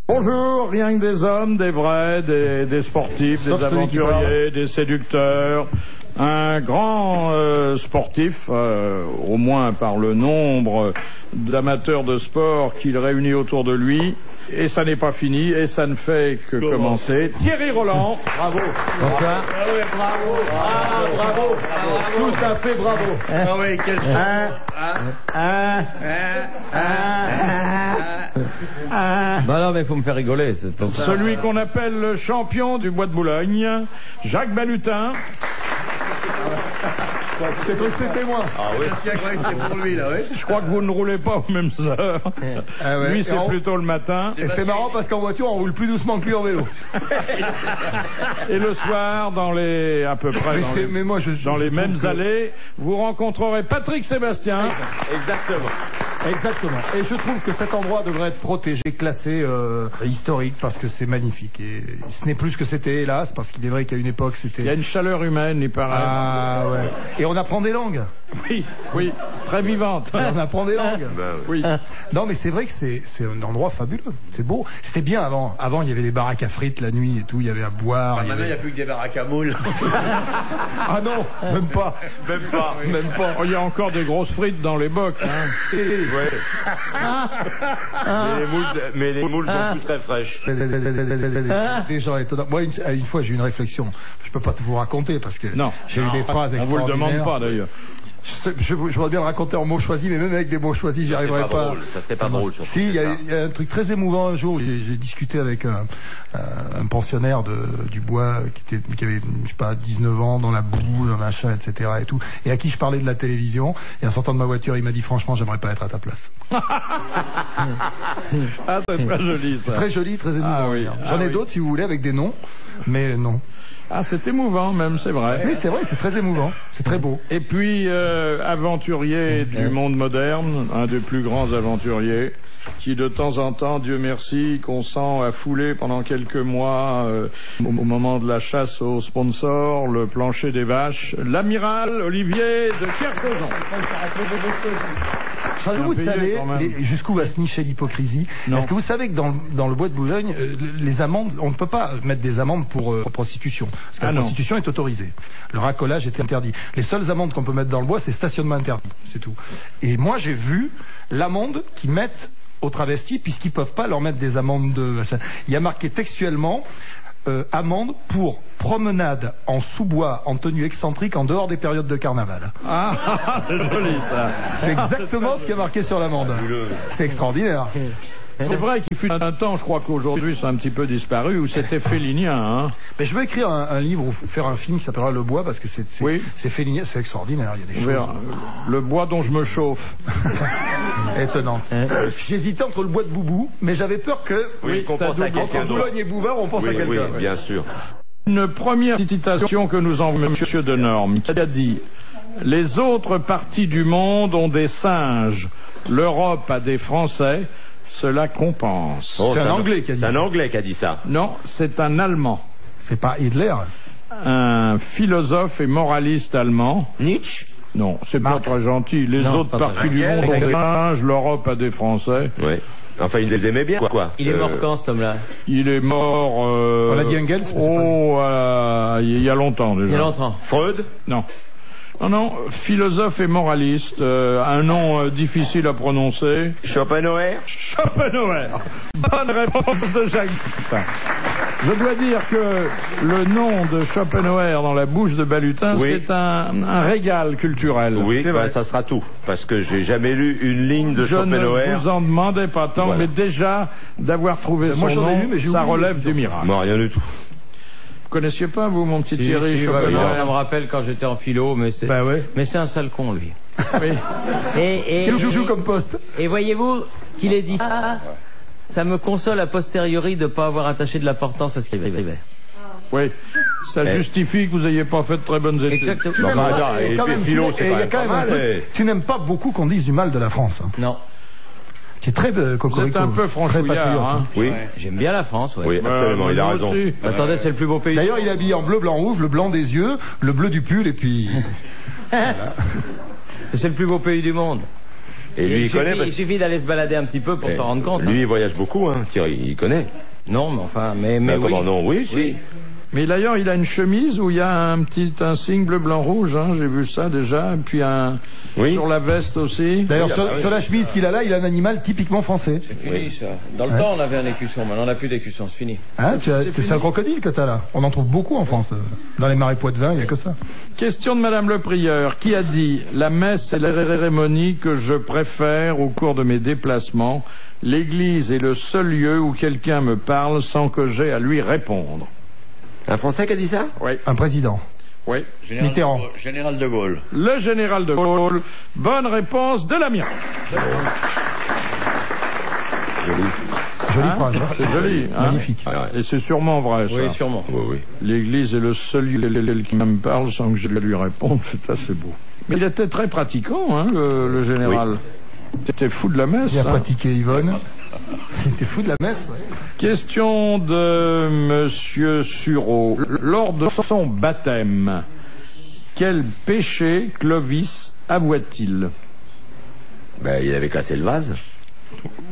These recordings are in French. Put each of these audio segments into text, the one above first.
Bonjour, rien que des hommes, des vrais, des sportifs, des aventuriers, des séducteurs. Un grand sportif, au moins par le nombre d'amateurs de sport qu'il réunit autour de lui. Et ça n'est pas fini, et ça ne fait que commencer. Thierry Roland. Bravo. Bonsoir. Ah oui, bravo. Ah, bravo. Tout à fait bravo. Ah oui, quel Bah non, mais il faut me faire rigoler. Celui qu'on appelle le champion du bois de Boulogne, Jacques Balutin. C'est cru que c'était moi. Ah oui. Qu'est-ce qu'il a c'est pour lui, là, oui. Je crois que vous ne roulez pas aux mêmes heures. Ah ouais. Lui, c'est plutôt le matin. Et c'est marrant parce qu'en voiture, on roule plus doucement que lui en vélo. Et le soir, dans les, à peu près, dans les mêmes allées, vous rencontrerez Patrick Sébastien. Exactement. Et je trouve que cet endroit devrait être protégé, classé historique, parce que c'est magnifique. Et ce n'est plus ce que c'était, hélas, parce qu'il est vrai qu'à une époque, c'était... Il y a une chaleur humaine, il paraît. Ah ouais. Et on apprend des langues. Oui, très vivante. On apprend des langues. Oui. Non, mais c'est vrai que c'est un endroit fabuleux. C'est beau. C'était bien avant. Avant, il y avait des baraques à frites la nuit et tout. Il y avait à boire. Maintenant, il n'y a plus que des baraques à moules. Ah non, même pas. Même pas. Oh, il y a encore des grosses frites dans les bocs. Hein. Ouais. Mais les moules sont plus très fraîches. Des gens étonnants. Moi, une fois, j'ai eu une réflexion. Je peux pas tout vous raconter parce que j'ai eu des phrases extraordinaires. On vous le demande pas d'ailleurs. Je voudrais bien le raconter en mots choisis, mais même avec des mots choisis, j'y arriverais pas. Ça serait pas drôle. Si, il y a un truc très émouvant un jour. J'ai discuté avec un pensionnaire du bois qui avait, je sais pas, 19 ans, dans la boue, dans machin, etc. et tout, et à qui je parlais de la télévision. Et en sortant de ma voiture, il m'a dit franchement, j'aimerais pas être à ta place. Ah, c'est très joli ça. Très joli, très émouvant. Ah, oui. J'en ai d'autres si vous voulez avec des noms, mais non. Ah, c'est émouvant même, c'est vrai. Oui, c'est vrai, c'est très émouvant, c'est très beau. Et puis, aventurier du monde moderne, un des plus grands aventuriers, qui de temps en temps, Dieu merci, qu'on sent affouler pendant quelques mois, au moment de la chasse aux sponsors, le plancher des vaches, l'amiral Olivier de Kercozon. Vous savez jusqu'où va se nicher l'hypocrisie? Est-ce que vous savez que dans le bois de Boulogne, les amendes, on ne peut pas mettre des amendes pour prostitution, parce que la prostitution est autorisée. Le racolage est interdit. Les seules amendes qu'on peut mettre dans le bois, c'est stationnement interdit, c'est tout. Et moi, j'ai vu l'amende qu'ils mettent aux travestis, puisqu'ils peuvent pas leur mettre des amendes de... Il y a marqué textuellement amende pour promenade en sous-bois en tenue excentrique en dehors des périodes de carnaval. Ah, c'est joli ça. C'est exactement ce qui est marqué sur l'amende. C'est extraordinaire. C'est vrai qu'il fut un temps, je crois qu'aujourd'hui c'est un petit peu disparu, où c'était félinien. Hein. Mais je veux écrire un livre ou faire un film qui s'appellera Le Bois, parce que c'est félinien, c'est extraordinaire, il y a des choses. Le bois dont je me chauffe. Étonnant. J'hésitais entre le bois de Boubou, mais j'avais peur que entre Boulogne et Bouvard, on pense à quelqu'un. Oui, bien sûr. Une première citation que nous envoie M. Denorme, qui a dit « Les autres parties du monde ont des singes, l'Europe a des Français, cela compense. » C'est un Anglais qui a dit ça. C'est un Anglais qui a dit ça. Non, c'est un Allemand. C'est pas Hitler. Un philosophe et moraliste allemand. Nietzsche. Non, c'est pas très gentil. Les autres parties du monde ont des singes, l'Europe a des Français. Oui. Enfin, il les aimait bien, quoi. Il est mort quand, cet homme-là? Il est mort... On l'a dit Engels? Il y a longtemps, déjà. Il y a longtemps. Freud? Non. Non, philosophe et moraliste, un nom difficile à prononcer. Schopenhauer. Bonne réponse de Jacques. Je dois dire que le nom de Schopenhauer dans la bouche de Balutin, c'est un régal culturel. Oui, ça sera tout, parce que j'ai jamais lu une ligne de Schopenhauer. Je ne vous en demandais pas tant, mais déjà d'avoir trouvé son nom, ça relève du miracle. Moi, rien du tout. Vous connaissiez pas, vous, mon petit Thierry Schopenhauer? Ça me rappelle quand j'étais en philo, mais c'est mais c'est un sale con, lui. Oui. Quel joujou comme poste. Et voyez-vous qu'il ait dit ça me console a posteriori de ne pas avoir attaché de l'importance à ce qu'il écrivait. Oui, ça justifie que vous n'ayez pas fait de très bonnes études. Exactement. Et philo, c'est quand même pas mal. Tu n'aimes pas beaucoup qu'on dise du mal de la France. Non. Qui est très cocorico. C'est un peu franchouillard, hein. Oui. J'aime bien la France, Oui, absolument, il a raison. Attendez, c'est le plus beau pays. D'ailleurs, il est habillé en bleu, blanc, rouge, le blanc des yeux, le bleu du pull, et puis... C'est le plus beau pays du monde. Et lui, il connaît. Il suffit d'aller se balader un petit peu pour s'en rendre compte. Lui, il voyage beaucoup, hein. Thierry, il connaît. Non, mais enfin, mais oui. Comment non? Oui, si. Mais d'ailleurs, il a une chemise où il y a un signe bleu, blanc, rouge, hein, j'ai vu ça déjà, et puis sur la veste aussi. D'ailleurs, sur la chemise qu'il a là, il a un animal typiquement français. C'est fini ça. Dans le temps, on avait un écusson, maintenant on n'a plus d'écusson, c'est fini. Hein, c'est un crocodile que t'as là. On en trouve beaucoup en France. Dans les marais Poitevin, il n'y a que ça. Question de Madame le Prieur, qui a dit « La messe est la cérémonie que je préfère au cours de mes déplacements. L'église est le seul lieu où quelqu'un me parle sans que j'aie à lui répondre. » Un Français qui a dit ça? Oui. Un président. Oui. Mitterrand. Général de Gaulle. Le général de Gaulle. Bonne réponse de l'amiral. Jolie phrase. Hein, c'est joli. Hein, magnifique. Et c'est sûrement vrai, ça. Oui, sûrement. Oui. L'église est le seul lieu qui me parle sans que je lui réponde. C'est assez beau. Mais il était très pratiquant, hein, le général. Oui. Il était fou de la messe. Il a pratiqué Yvonne. Il était fou de la messe. Question de Monsieur Sureau. Lors de son baptême, quel péché Clovis avoua-t-il? Il avait cassé le vase.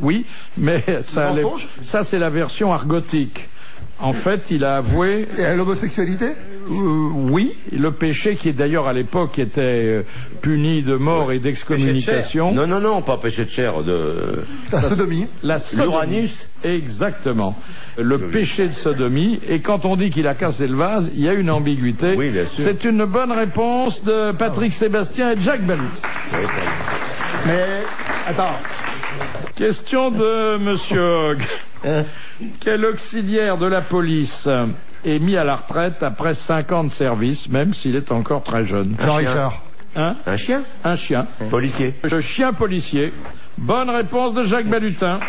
Oui, mais ça c'est la version argotique. En fait, il a avoué... Et l'homosexualité? Oui, le péché qui d'ailleurs à l'époque était puni de mort et d'excommunication. Non, pas péché de chair, la sodomie. L'Uranus. Exactement. Le péché de sodomie. Et quand on dit qu'il a cassé le vase, il y a une ambiguïté. Oui, bien sûr. C'est une bonne réponse de Patrick Sébastien et Jacques Balut. Mais, attends. Question de Monsieur Hogg. Quel auxiliaire de la police est mis à la retraite après 5 ans de service, même s'il est encore très jeune? Jean-Richard. Hein? Un chien? Un chien. Policier. Le chien policier. Bonne réponse de Jacques Balutin.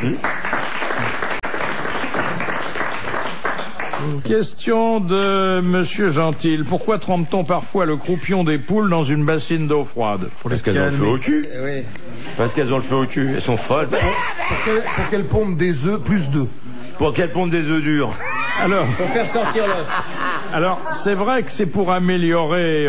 Question de Monsieur Gentil. Pourquoi trempe-t-on parfois le croupion des poules dans une bassine d'eau froide? Parce qu'elles ont le feu au cul. Oui. Parce qu'elles ont le feu au cul. Elles sont folles. Pour qu'elles pondent des œufs plus d'œufs. Pour qu'elles pondent des œufs durs. Alors, pour faire sortir l'œuf. Alors, c'est vrai que c'est pour améliorer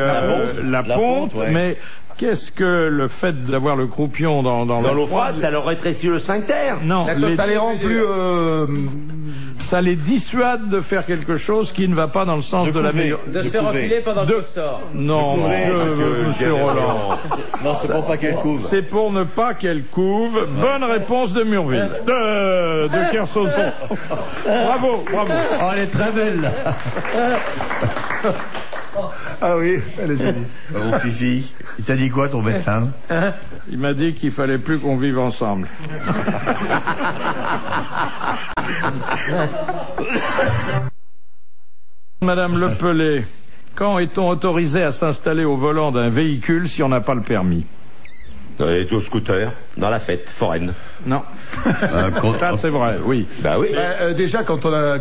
la ponte, ouais. Mais qu'est-ce que le fait d'avoir le croupion dans l'eau froide, ça leur rétrécit le sphincter? Non, ça les rend plus... ça les dissuade de faire quelque chose qui ne va pas dans le sens de l'amélioration. De se faire enfiler pendant que tu sors. Non, monsieur Roland. Non, c'est pour pas qu'elle couve. C'est pour ne pas qu'elle couve. Bonne réponse de Murville. De Kersauson. Bravo. Oh, elle est très belle. Ah oui, elle est jolie. Mon fifi, il t'a dit quoi ton médecin? Il m'a dit qu'il fallait plus qu'on vive ensemble. Madame Lepelé, quand est-on autorisé à s'installer au volant d'un véhicule si on n'a pas le permis? Et au scooter, dans la fête foraine. Non. Ça c'est vrai, oui. Bah oui. Déjà quand on a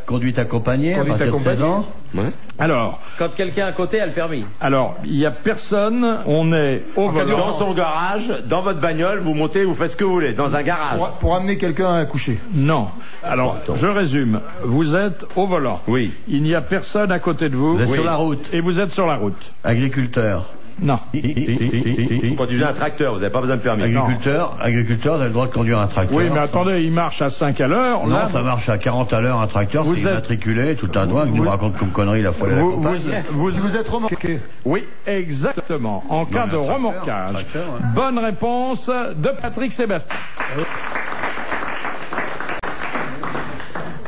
conduite accompagnée, à partir de 16 ans. Ouais. Alors, quand quelqu'un à côté a le permis. Alors, il n'y a personne, on est au volant. Dans son garage, dans votre bagnole, vous montez, vous faites ce que vous voulez, dans un garage. Pour amener quelqu'un à coucher. Non. Alors, je résume. Vous êtes au volant. Oui. Il n'y a personne à côté de vous. Vous êtes sur la route. Et vous êtes sur la route. Agriculteur. Non. Vous conduisez un tracteur, vous n'avez pas besoin de permis. Agriculteur, vous avez le droit de conduire un tracteur. Oui, mais attendez, il marche à 5 à l'heure. Non, là, ça marche à 40 à l'heure un tracteur, c'est immatriculé, tout un doigt, que nous raconte comme connerie la fois de la campagne. Vous êtes remorqué. Oui, exactement. En cas de remorquage. Bonne réponse de Patrick Sébastien.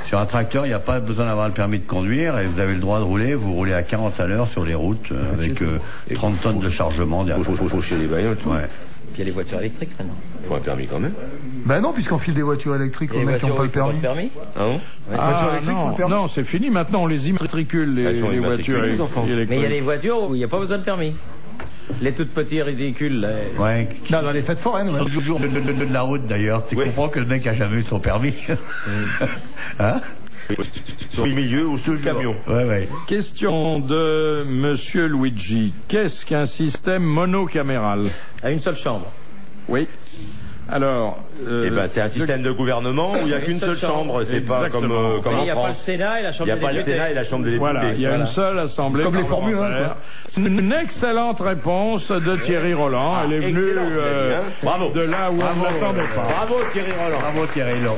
Sur un tracteur, il n'y a pas besoin d'avoir le permis de conduire et vous avez le droit de rouler. Vous roulez à 40 à l'heure sur les routes avec 30 tonnes de chargement derrière. Faut chez les bagnoles. Ouais. Puis il y a les voitures électriques maintenant. Il faut un permis quand même. Ben non, puisqu'on file des voitures électriques aux mecs qui n'ont pas le permis. Ah bon? Non, c'est fini. Maintenant, on les immatricule, les voitures électriques. Mais il y a les voitures où il n'y a pas besoin de permis. Les toutes petits ridicules. Là. Ouais. Dans les fêtes foraines. Ouais. Toujours de la route d'ailleurs. Tu comprends que le mec a jamais eu son permis. Hein? Sur le milieu ou sous le camion. Ouais. Question de Monsieur Luigi. Qu'est-ce qu'un système monocaméral? À une seule chambre. Oui. Alors, c'est un système de gouvernement où il n'y a qu'une seule chambre. C'est pas comme en France. Il n'y a pas le Sénat et la Chambre des députés. Il n'y a pas le Sénat et la Chambre des députés. Voilà, il y a une seule assemblée. Comme les Formule 1. Une excellente réponse de Thierry Roland. Elle est venue de là où on ne l'attendait pas. Bravo Thierry Roland. Bravo Thierry Roland.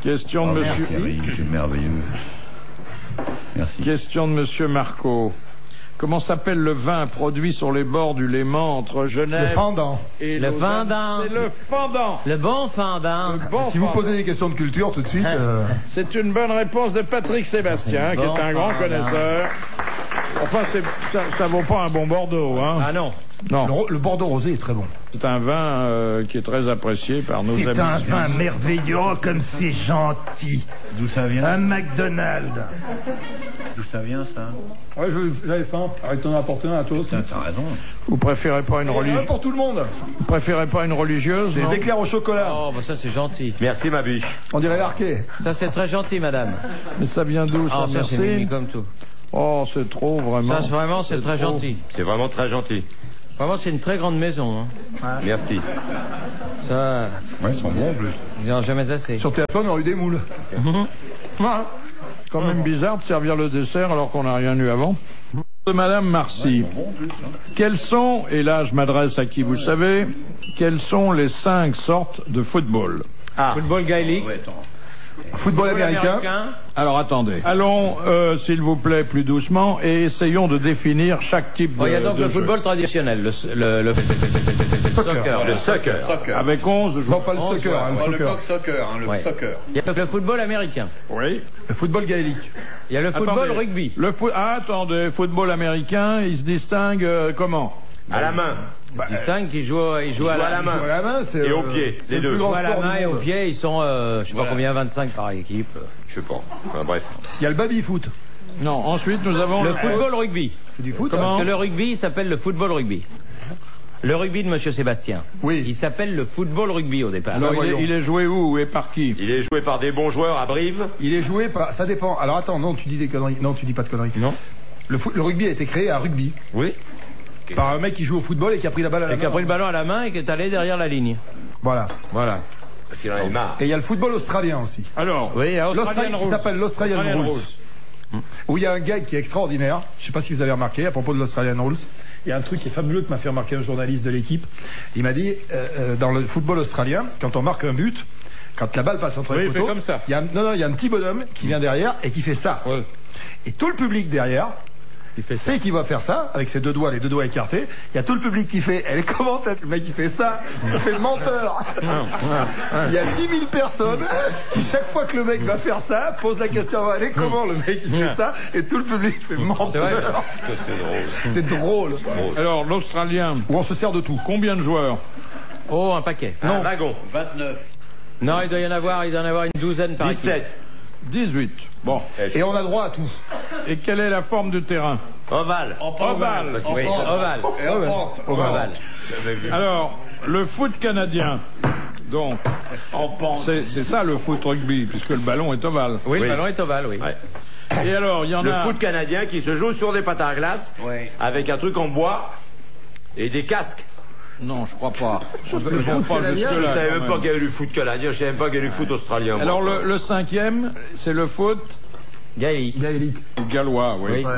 Question de monsieur. Thierry, c'est merveilleux. Merci. Question de monsieur Marco. Comment s'appelle le vin produit sur les bords du Léman entre Genève Le fendant. et Le Lausanne? fendant. C'est le fendant. Le bon fendant. Si vous posez des questions de culture tout de suite... C'est une bonne réponse de Patrick Sébastien, qui est un grand connaisseur. Enfin, ça vaut pas un bon Bordeaux, hein. Ah non. Non. Le Bordeaux rosé est très bon. C'est un vin qui est très apprécié par nos amis. C'est un vin merveilleux, comme c'est gentil. D'où ça vient? Un McDonald's. D'où ça vient, ça? Ouais, j'avais faim. Arrête d'en apporter un à toi aussi. T'as raison. Vous préférez pas une religieuse? Pour tout le monde. Vous préférez pas une religieuse? Des non éclairs au chocolat. Oh, bah ça c'est gentil. Merci ma biche. On dirait l'arquet. Ça c'est très gentil, madame. Mais ça vient d'où, ça? Ah, ça c'est Merci. mimi comme tout. Oh, c'est trop, vraiment. Ça vraiment c'est très trop. gentil. C'est vraiment très gentil. Vraiment c'est une très grande maison. Hein. Merci. Ça, Ouais, ils sont bons en plus. ils n'en ont jamais assez. Sur téléphone, on a eu des moules. C'est quand même bizarre de servir le dessert alors qu'on n'a rien eu avant. Madame Marcy, quels sont, et là je m'adresse à qui vous savez, quelles sont les 5 sortes de football? Football gaélique. Ouais, attends. Football américain. Alors attendez, allons s'il vous plaît plus doucement et essayons de définir chaque type de Il y a donc de le jeu. football traditionnel, le soccer. Le soccer. Avec 11 Non, pas le soccer. Oh, le coq soccer, hein, le Ouais. soccer. Il y a donc le football américain. Oui. Le football gaélique. Il y a le football Attendez. rugby. Attendez, football américain, il se distingue comment? À la main. Distingue qui joue à la main. À la main, c'est Et au pied, c'est les le deux. plus grand À la sport main du et au monde. pied, ils sont, je sais pas combien, 25 par équipe. Je sais pas. Enfin, bref. Il y a le baby-foot. Non, ensuite nous avons Le football rugby. C'est du foot. Parce que le rugby il s'appelle le football rugby. Le rugby de Monsieur Sébastien. Oui. Il s'appelle le football rugby au départ. Alors, voyons. il est joué où et par qui? Il est joué par des bons joueurs à Brive. Il est joué par... Ça dépend. Alors attends, non, tu dis des conneries. Non, tu dis pas de conneries. Non. Le rugby a été créé à rugby. Oui. Par un mec qui joue au football et qui a pris la balle à la Et main. qui a pris le ballon à la main et qui est allé derrière la ligne. Voilà. Voilà. Parce qu'il en a eu marre. Et il y a le football australien aussi. Alors, Oui, à L'Australien qui s'appelle l'Australian Rules. Où il y a un gars qui est extraordinaire. Je sais pas si vous avez remarqué à propos de l'Australian Rules. Il y a un truc qui est fabuleux que m'a fait remarquer un journaliste de l'équipe. Il m'a dit, dans le football australien, quand on marque un but, quand la balle passe entre les il fait poteaux, comme ça. il y a il y a un petit bonhomme qui vient derrière et qui fait ça. Ouais. Et tout le public derrière sait qu'il va faire ça avec ses deux doigts, les deux doigts écartés. Il y a tout le public qui fait, elle est comment tête, le mec qui fait ça, il fait le menteur. Il y a 10 000 personnes qui chaque fois que le mec va faire ça, posent la question, elle est comment le mec qui fait ça, et tout le public fait menteur. C'est drôle. alors l'Australien, Où on se sert de tout. combien de joueurs? Oh, un paquet. Un wagon. 29. Non, il doit y en avoir une douzaine par équipe. 17. 18. Bon. Et on a droit à tout. Et quelle est la forme du terrain? Ovale. Ovale. Oui, ovale. Ovale. Alors, le foot canadien. Donc, c'est ça le foot rugby, puisque le ballon est ovale. Oui, Oui. le ballon est ovale, oui. Ouais. Et alors, il y en Le a... foot canadien qui se joue sur des patins à glace Ouais. avec un truc en bois et des casques. Non, je crois pas. Je ne foot pas canadien, Je jusque-là, savais quand même pas même. qu'il y avait du foot canadien, je savais même pas qu'il y avait du foot australien. moi. Alors, le cinquième, c'est le foot Gaélique. Gaélique. gallois, oui. Oui.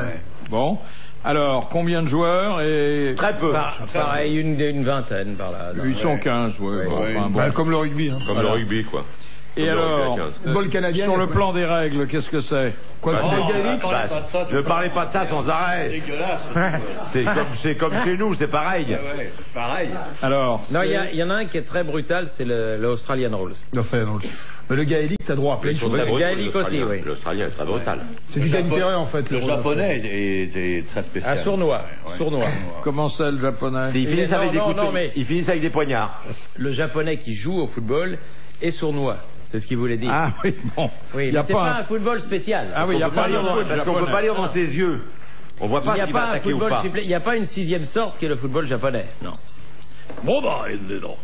Bon. Alors, combien de joueurs et... Très peu. Pareil, une vingtaine par là. Ils sont 15, oui. Ouais, bon, ouais. enfin, bon. Bah, comme le rugby. Hein. Comme le rugby, quoi. Et Comme le alors, rugby à 15. Football canadien. sur il y a le quoi plan des règles, qu'est-ce que c'est? Quoi, le Bah, football non, gaélique bah, ne parlez pas de ça sans arrêt. C'est comme chez nous, c'est pareil. Pareil. Alors, Non, il y en a un qui est très brutal, c'est le Australian Rules. L'Australian Rules. Mais le gaélique, t'as droit à plein de Ils sont choses. très Le brutaux, gaélique l'Australien. aussi, oui. L'Australien est très brutal. C'est du gagne-terrain en fait. Le japonais est très spécial. Un sournois. Ouais. Sournois. comment c'est le japonais? Ils finissent avec des non, coups de- non, mais- Ils finissent avec des poignards. Le japonais qui joue au football est sournois. C'est ce qu'il voulait dire. Ah oui, bon. Oui, Il y mais a c'est pas un football spécial. Ah oui, il y a On peut pas pas lire de dans- foot parce qu'on peut japonais. pas lire dans ses yeux. On voit Il pas n'y a s'il va pas un attaquer ou football pas. il n'y a pas une sixième sorte qui est le football japonais. Non. Bon, bah, il est dedans.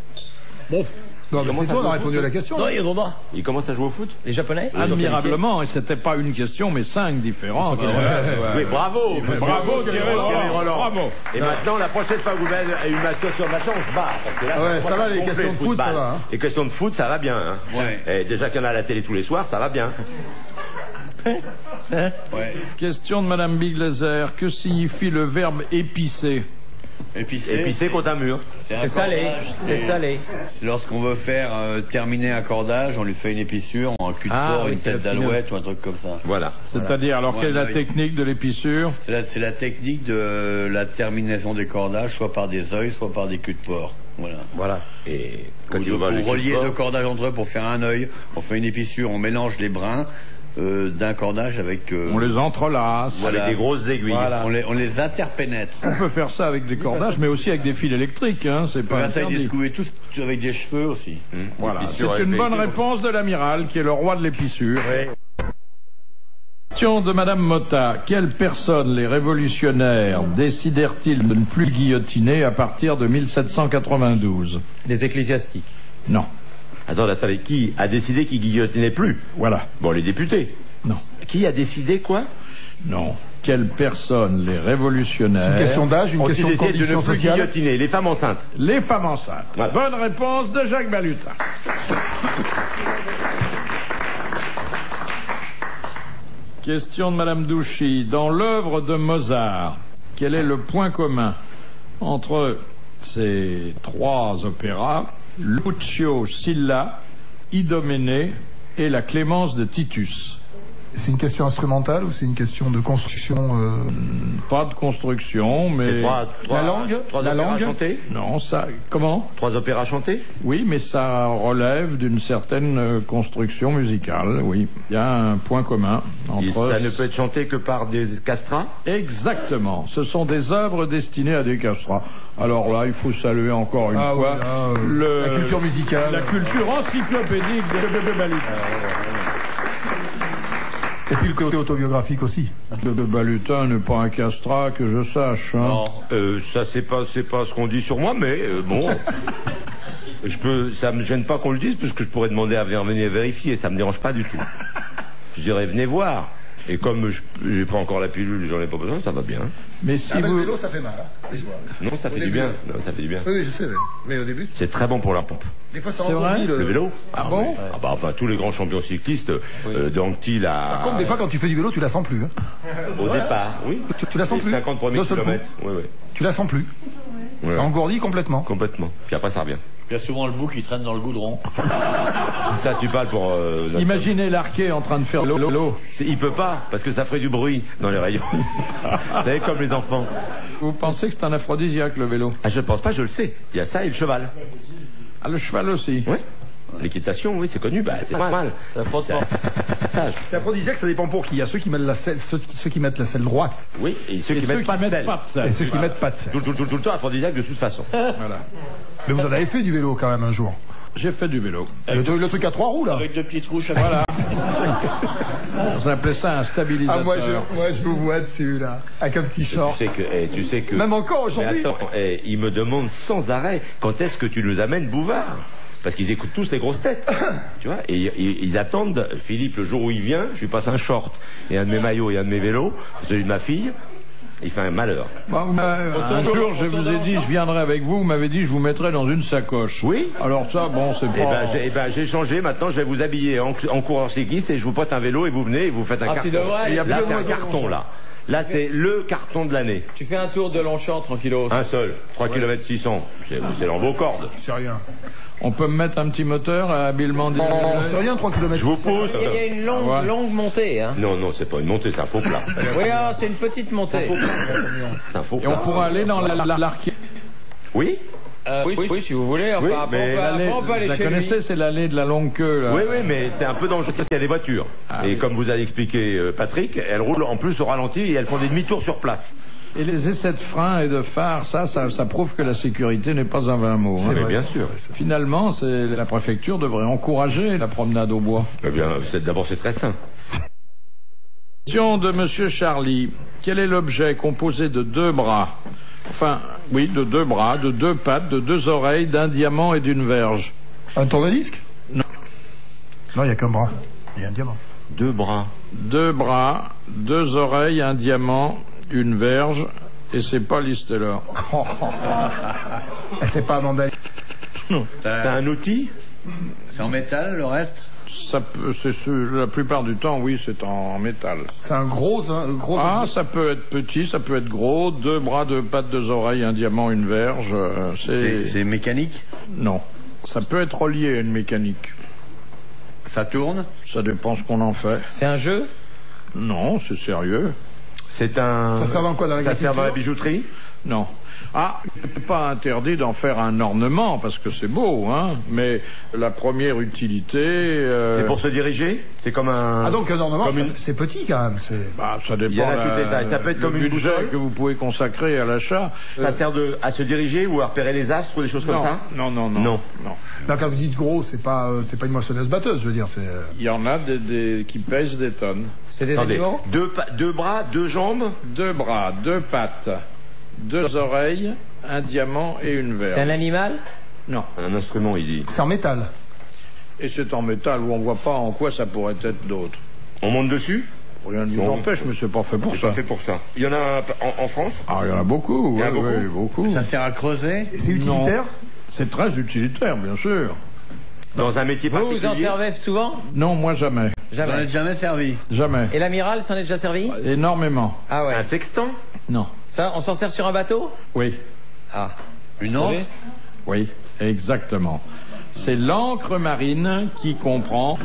Bon. Non, mais c'est toi, on a répondu à la question. Non, il y a droit. Il commence à jouer au foot? Les Japonais? Admirablement, et c'était pas une question, mais 5 différentes. Oui, bravo. Bravo, Thierry Roland. Bravo. Et maintenant, la prochaine fois que vous avez une question de machin, on se barre. Parce que là, Ouais, ça va, les questions de foot, ça va. Hein. Les questions de foot, ça va bien. Hein. Ouais. Et déjà qu'il y en a à la télé tous les soirs, ça va bien. Ouais. Question de Madame Biglezer. Que signifie le verbe épicer? Épicé contre un mur. C'est salé. C'est salé. C'est lorsqu'on veut faire terminer un cordage, on lui fait une épissure, un cul de porc, oui, une c'est tête la d'alouette ou un truc comme ça. Voilà. C'est-à-dire, alors Ouais, quelle est la oui. technique de l'épissure? C'est la technique de la terminaison des cordages, soit par des œils, soit par des culs de porc. Voilà. Et quand Ou il va pour relier deux cordages entre eux pour faire un œil, on fait une épissure, on mélange les brins d'un cordage avec... On les entrelace. Voilà. avec des grosses aiguilles. Voilà. On les interpénètre. On peut faire ça avec des cordages, mais aussi avec des fils électriques. Hein. C'est pas Là, ça, il est interdit. secoué tous avec des cheveux aussi. Voilà. L'épissure C'est une avec bonne les- réponse de l'amiral, qui est le roi de l'épissure. Question de Madame Motta. Quelles personnes les révolutionnaires décidèrent-ils de ne plus guillotiner à partir de 1792? Les ecclésiastiques. Non. Attendez, qui a décidé qu'il guillotinait plus? Voilà. Bon, les députés. Non. Qui a décidé quoi? Non. Quelles personnes les révolutionnaires... C'est une question d'âge, une Ont-ils question de décidé de condition ne plus sociale. guillotiner les femmes enceintes? Les femmes enceintes. Voilà. Bonne réponse de Jacques Balutin. Question de Madame Douchy. Dans l'œuvre de Mozart, quel est le point commun entre ces trois opéras, Lucio Silla, Idoménée et la Clémence de Titus? C'est une question instrumentale ou c'est une question de construction Pas de construction, mais... C'est trois La langue? Trois La opéras langue? chantés? Non, ça... Comment? Trois opéras chantés? Oui, mais ça relève d'une certaine construction musicale, oui. Il y a un point commun entre... Ça ne peut être chanté que par des castrats? Exactement. Ce sont des œuvres destinées à des castrats. Alors là, il faut saluer encore une fois la culture musicale. la culture encyclopédique de Balutin. Et puis le côté autobiographique aussi. De Balutin n'est pas un castrat que je sache. Hein. Non. Ça c'est pas ce qu'on dit sur moi, mais bon, ça me gêne pas qu'on le dise parce que je pourrais demander à venir vérifier, ça me dérange pas du tout. Je dirais venez voir. Et comme j'ai pas encore la pilule, j'en ai pas besoin, ça va bien. Mais si le vélo, ça fait mal. Hein. Non, ça fait du bien. Non, ça fait du bien. Oui, je sais, mais au début, C'est très bon pour la pompe. des fois, ça C'est vrai rend Le vélo. Ah bon? Ah bah, tous les grands champions cyclistes, d'Anctil à... Par contre, des fois, quand tu fais du vélo, tu la sens plus. Hein. Au départ, oui. Tu la sens Les plus 50 premiers D'un seul kilomètres. Oui, oui. Tu la sens plus. Ouais. Engourdie complètement. Complètement. Puis après, ça revient. Il y a souvent le bout qui traîne dans le goudron. Ça, tu parles pour... notre- Imaginez l'arqué en train de faire l'eau. Il peut pas, parce que ça ferait du bruit dans les rayons. Vous savez, comme les enfants. Vous pensez que c'est un aphrodisiaque, le vélo? Ah, je ne pense pas, je le sais. Il y a ça et le cheval. Ah, le cheval aussi. Oui. L'équitation, oui, c'est connu. Bah, c'est pas mal. Ça frotte pas. Sage. C'est aphrodisiaque, ça dépend pour qui. Il y a ceux qui mettent la selle, ceux qui mettent la selle droite. Oui, et ceux Et qui ceux mettent pas de sel. pas de sel. Et ceux qui mettent pas de selle. Tout le temps aphrodisiaque de toute façon. Voilà. Mais vous en avez fait du vélo quand même un jour. J'ai fait du vélo. Le truc à 3 roues là. Avec deux petites rouches. Voilà. On appelait ça un stabilisateur. moi je vous vois dessus là, avec un petit short. Tu sais que... Même encore Mais aujourd'hui. attends, ils me demandent sans arrêt quand est-ce que tu nous amènes Bouvard. Parce qu'ils écoutent tous les grosses têtes, tu vois, et ils attendent Philippe le jour où il vient. Je lui passe un short et un de mes maillots et un de mes vélos, celui de ma fille. Il fait un malheur. Un jour, je vous ai dit, je viendrai avec vous. Vous m'avez dit, je vous mettrai dans une sacoche. Oui. Alors ça, bon, c'est pas... Eh ben, j'ai changé. Maintenant, je vais vous habiller en coureur cycliste et je vous prête un vélo et vous venez et vous faites un carton. tu devrais. Là, c'est un carton, là. Là, c'est le carton de l'année. Tu fais un tour de Longchamp tranquillos. Un seul. 3 km 600. C'est dans vos cordes. C'est rien. On peut me mettre un petit moteur habilement dit. C'est rien 3 km. Je vous pousse. Il y a une longue montée. Hein. Non, c'est pas une montée, c'est un faux plat. Oui, c'est une petite montée. C'est un faux Et plat. on pourra aller dans l'arqué. Oui. Oui, si vous voulez. Enfin, Oui, après, mais on peut aller La chez lui. connaissez, c'est l'allée de la longue queue, là. Oui, mais c'est un peu dangereux parce qu'il y a des voitures. Ah, et oui. comme vous avez expliqué, Patrick, elles roulent en plus au ralenti et elles font des demi-tours sur place. Et les essais de frein et de phare, ça prouve que la sécurité n'est pas un vain mot. hein. Mais bien sûr. Finalement, la préfecture devrait encourager la promenade au bois. Eh bien, d'abord, c'est très sain. Question de Monsieur Charlie. Quel est l'objet composé de 2 bras? Enfin, oui, de 2 bras, de 2 pattes, de 2 oreilles, d'un diamant et d'une verge. Un tourne-disque? Non. Non, il n'y a qu'un bras. Il y a un diamant. 2 bras. 2 bras, 2 oreilles, un diamant, une verge, et c'est pas l'Istelor. C'est pas Amanda. Non. C'est un outil? C'est en métal, le reste? La plupart du temps, oui, c'est en métal. C'est un gros Ah, ça peut être petit, ça peut être gros. 2 bras, 2 pattes, 2 oreilles, un diamant, une verge. C'est mécanique? Non. Ça peut être relié à une mécanique. Ça tourne? Ça dépend ce qu'on en fait. C'est un jeu? Non, c'est sérieux. C'est un... Ça sert dans quoi, dans Ça sert dans la bijouterie? Non. Ah, pas interdit d'en faire un ornement, parce que c'est beau, hein. Mais la première utilité... C'est pour se diriger? C'est comme un... Ah, donc un ornement, comme c'est petit quand même. Bah, ça dépend. Il y en a toutes les tailles. Ça peut être comme une budget boussole que vous pouvez consacrer à l'achat. Ça sert à se diriger ou à repérer les astres ou des choses comme ça? Non. Non. Là, quand vous dites gros, c'est pas une moissonneuse-batteuse, je veux dire. Il y en a qui pèsent des tonnes. C'est des Attendez, animaux? 2 bras, 2 jambes? 2 bras, 2 pattes, 2 oreilles, un diamant et une verge. C'est un animal? Non. Un instrument, il dit. C'est en métal. Et c'est en métal où on voit pas en quoi ça pourrait être d'autre. On monte dessus? Rien ne nous empêche, mais c'est pas fait pour C'est ça. pas fait pour ça. Il y en a en France? Ah, il y en a beaucoup. Il y en a oui, beaucoup. oui, beaucoup. Ça sert à creuser? C'est utilitaire? Non. C'est très utilitaire, bien sûr. Dans un métier Vous particulier? en servez souvent? Non, moi jamais. J'en ai jamais servi. Jamais. Et l'amiral s'en est déjà servi? Énormément. Ah ouais. Un sextant? Non. Ça, on s'en sert sur un bateau? Oui. Ah. Une Vous autre? savez? Oui, exactement. C'est l'encre marine qui comprend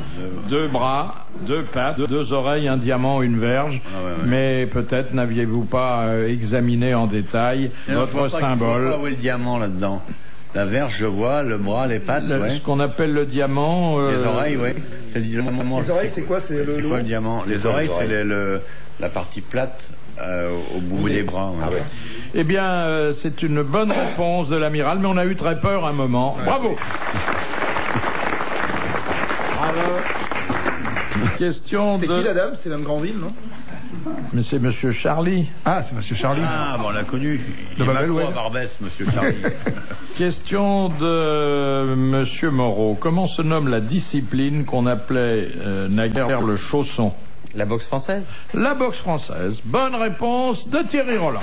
2 bras, 2 pattes, 2 oreilles, un diamant, une verge. Ah ouais. Mais peut-être n'aviez-vous pas examiné en détail notre symbole. Je vois où est le diamant là-dedans. La verge, je vois, le bras, les pattes, ouais. Ce qu'on appelle le diamant. Les oreilles, oui. C'est le diamant. Les oreilles, c'est quoi? C'est quoi le diamant? Les oreilles, c'est la partie plate au bout des bras. Ouais. Ah ouais. Eh bien, c'est une bonne réponse de l'amiral, mais on a eu très peur un moment. Ouais. Bravo. Question C'est de... qui la dame? C'est Mme Grandville, non? Mais c'est Monsieur Charlie. Ah, c'est Monsieur Charlie. Ah, bon, on l'a connu. De Il est Babel, macro ouais. à Barbès, monsieur Charlie. Question de Monsieur Moreau. Comment se nomme la discipline qu'on appelait naguère le chausson? La boxe française? La boxe française. Bonne réponse de Thierry Roland.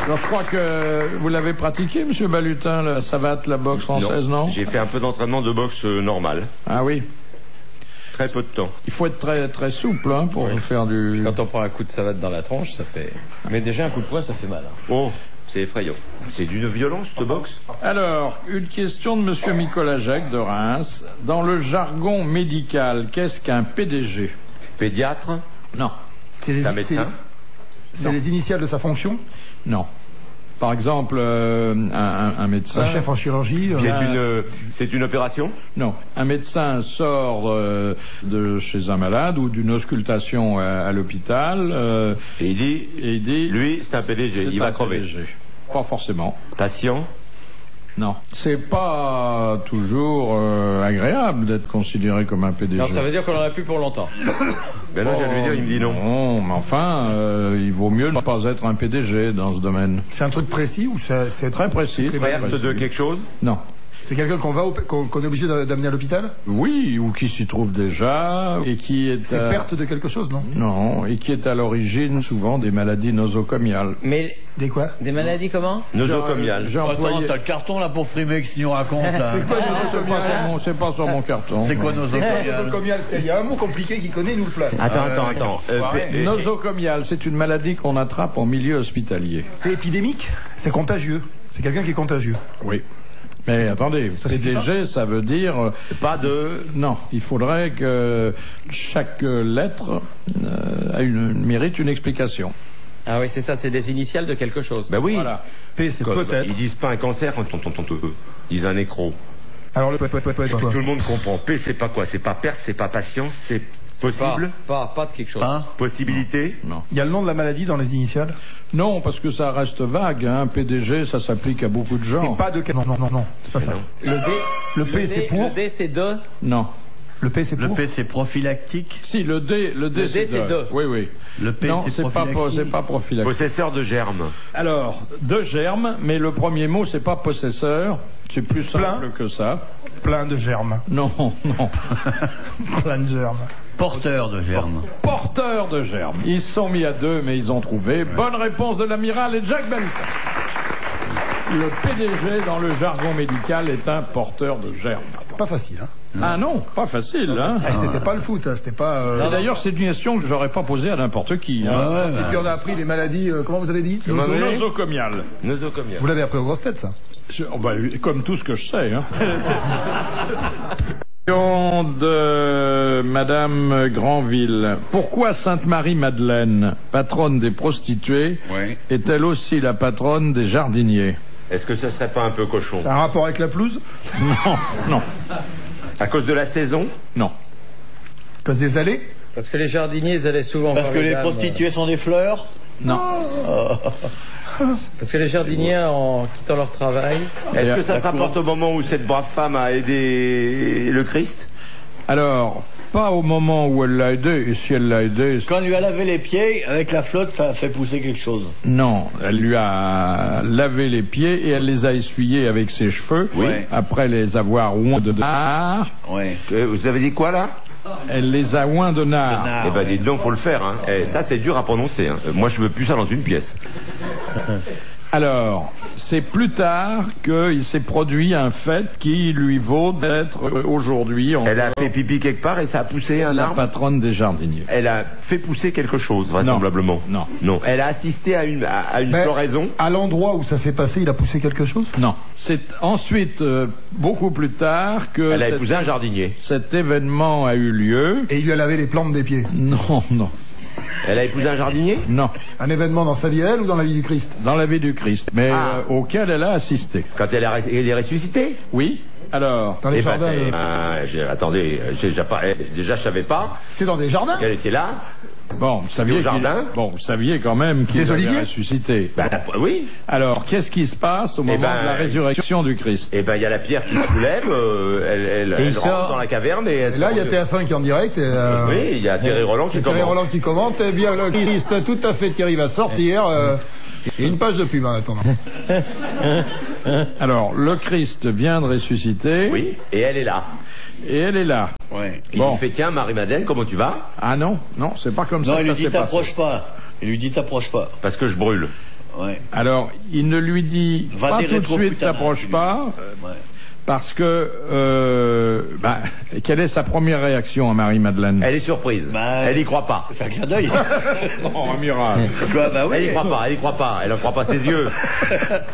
Alors, je crois que vous l'avez pratiqué, Monsieur Balutin, la savate, la boxe française, non? J'ai fait un peu d'entraînement de boxe normal. Ah oui. Très peu de temps. Il faut être très, très souple hein, pour faire du... Quand on prend un coup de savate dans la tronche, ça fait... Mais déjà, un coup de poing, ça fait mal. Hein. Oh, c'est effrayant. C'est d'une violence, de boxe? Alors, une question de Monsieur Nicolas Jacques de Reims. Dans le jargon médical, qu'est-ce qu'un PDG? Pédiatre? Non. C'est un médecin? C'est les initiales de sa fonction? Non. Par exemple, un médecin... Un chef en chirurgie? C'est une opération? Non. Un médecin sort de chez un malade ou d'une auscultation à l'hôpital... Et il dit, lui, c'est un PDG, il va crever. PDG. Pas forcément. Patient? Non. C'est pas toujours agréable d'être considéré comme un PDG. Non, ça veut dire qu'on en a plus pour longtemps. Ben là, je viens de lui dire, il me dit non. Non, mais enfin, il vaut mieux ne pas être un PDG dans ce domaine. C'est un truc précis ou c'est Très précis. très Perte précis. de quelque chose? Non. C'est quelqu'un qu'on est obligé d'amener à l'hôpital? Oui, ou qui s'y trouve déjà, et qui est... C'est perte de quelque chose, non? Non, et qui est à l'origine souvent des maladies nosocomiales. Mais Des quoi? des maladies comment? Nosocomial. J'ai employé... Attends, t'as le carton là pour frimer que nous raconte là. C'est quoi nosocomial? C'est pas sur mon carton. C'est quoi nosocomial? Nosocomial, il y a un mot compliqué qui connaît, il nous le place. Attends. Nosocomial, c'est une maladie qu'on attrape en milieu hospitalier. C'est épidémique? C'est contagieux? C'est quelqu'un qui est contagieux? Oui. Mais attendez, suffit PDG, ça veut dire... Pas de... Non, il faudrait que chaque lettre mérite une explication. Ah oui, c'est ça, c'est des initiales de quelque chose. Ben oui. Voilà. P, c'est Comme, peut-être. Ils disent pas un cancer, ils disent un nécro. Alors le Tout le monde comprend. P, c'est pas quoi? C'est pas perte, c'est pas patience, c'est possible? Pas de quelque chose. Hein? Possibilité? Non. Il y a le nom de la maladie dans les initiales? Non, parce que ça reste vague. Hein. PDG, ça s'applique à beaucoup de gens. C'est pas de... Non, c'est pas ça. Non. Le D, Le P, c'est pour? Le D, c'est de... Non. Le P, c'est pour? Le P, c'est prophylactique. Si, le D, c'est de. Oui, oui. Le P, non, c'est pas prophylactique. Possesseur de germes. Alors, de germes, mais le premier mot, c'est pas possesseur. C'est plus simple que ça. Plein de germes. Non, non. Plein de germes. Porteur de germes. Porteur de germes. Ils se sont mis à deux, mais ils ont trouvé. Bonne réponse de l'amiral et Jack Benton. Le PDG, dans le jargon médical, est un porteur de germes. Pas facile, hein? Ah non, pas facile, hein? C'était pas le foot, hein, c'était pas... D'ailleurs, c'est une question que j'aurais pas posée à n'importe qui. Hein. Et puis on a appris les maladies, comment vous avez dit? Nosocomiales. Vous l'avez appris aux grosses têtes, ça? Comme tout ce que je sais, hein. Question de Madame Granville. Pourquoi Sainte-Marie-Madeleine, patronne des prostituées, est-elle aussi la patronne des jardiniers? Est-ce que ce serait pas un peu cochon? C'est un rapport avec la pelouse? Non, non. À cause de la saison? Non. À cause des allées? Parce que les jardiniers, ils allaient souvent... Parce que les prostituées sont des fleurs? Non. Parce que les jardiniers, en quittant leur travail... Est-ce que ça se rapporte au moment où cette brave femme a aidé le Christ? Alors, pas au moment où elle l'a aidé, et si elle l'a aidé... Quand elle lui a lavé les pieds, avec la flotte, ça a fait pousser quelque chose. Non, elle lui a lavé les pieds et elle les a essuyés avec ses cheveux, après les avoir oints de nard. Vous avez dit quoi, là? Elle les a oints de nard. Eh ben, dites donc, faut le faire, hein. Ça, c'est dur à prononcer, hein. Moi, je veux plus ça dans une pièce. Alors, c'est plus tard qu'il s'est produit un fait qui lui vaut d'être aujourd'hui... Elle a fait pipi quelque part et ça a poussé un arbre? La patronne des jardiniers. Elle a fait pousser quelque chose, vraisemblablement. Non. Non. Elle a assisté à une floraison? À l'endroit où ça s'est passé, il a poussé quelque chose? Non. C'est ensuite, beaucoup plus tard, que... Elle a épousé un jardinier. Cet événement a eu lieu. Et il lui a lavé les plantes des pieds? Non, non. Elle a épousé un jardinier? Non. Un événement dans sa vie à elle ou dans la vie du Christ? Dans la vie du Christ, mais auquel elle a assisté. Quand elle est ressuscitée? Oui. Alors, dans les jardins. Attendez, déjà je savais pas. C'est dans des jardins? Elle était là. Bon, vous saviez quand même qu'il avait ressuscité. Oui. Alors, qu'est-ce qui se passe au moment de la résurrection du Christ? Eh ben, il y a la pierre qui se soulève, elle rentre dans la caverne et là, il y a TF1 qui est en direct. Oui, il y a Thierry Roland qui commente. Thierry Roland qui commente. Eh bien, le Christ, tout à fait, Thierry va sortir. Il y a une page de pub en attendant. Alors, le Christ vient de ressusciter. Oui, et elle est là. Et elle est là. Il lui fait, tiens, Marie-Madeleine, comment tu vas? Ah non, non, c'est pas comme ça que ça s'est passé. Il lui dit t'approche pas. Parce que je brûle. Alors, il ne lui dit pas tout de suite t'approche pas. Parce que, quelle est sa première réaction à Marie-Madeleine? Elle est surprise. Elle y croit pas. C'est un clin d'œil. Oh, amiral. Elle y croit pas, elle en croit pas ses yeux.